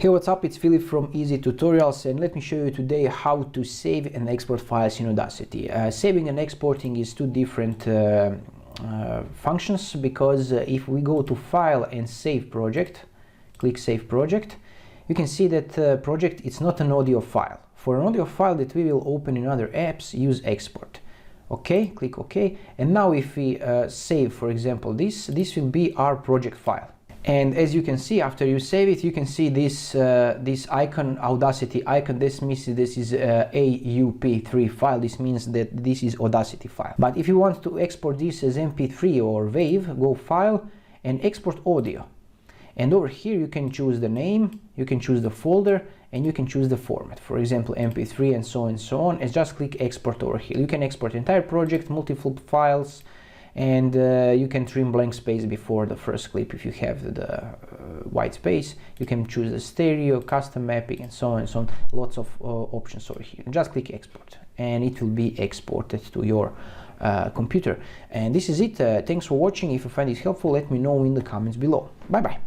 Hey, what's up? It's Philip from Easy Tutorials, and let me show you today how to save and export files in Audacity. Saving and exporting is two different functions, because if we go to File and Save Project, click Save Project, you can see that project it's not an audio file. For an audio file that we will open in other apps, use Export. Okay, click OK, and now if we save, for example, this will be our project file. And as you can see, after you save it, you can see this this icon, Audacity icon. This is AUP3 file. This means that this is Audacity file. But if you want to export this as MP3 or WAV, go File and Export Audio. And over here you can choose the name, you can choose the folder, and you can choose the format. For example, MP3 and so on and so on. And just click Export over here. You can export entire project, multiple files. And you can trim blank space before the first clip if you have the white space. You can choose the stereo, custom mapping, and so on and so on. Lots of options over here. Just click export and it will be exported to your computer. And this is it. Thanks for watching. If you find it helpful, let me know in the comments below. Bye bye.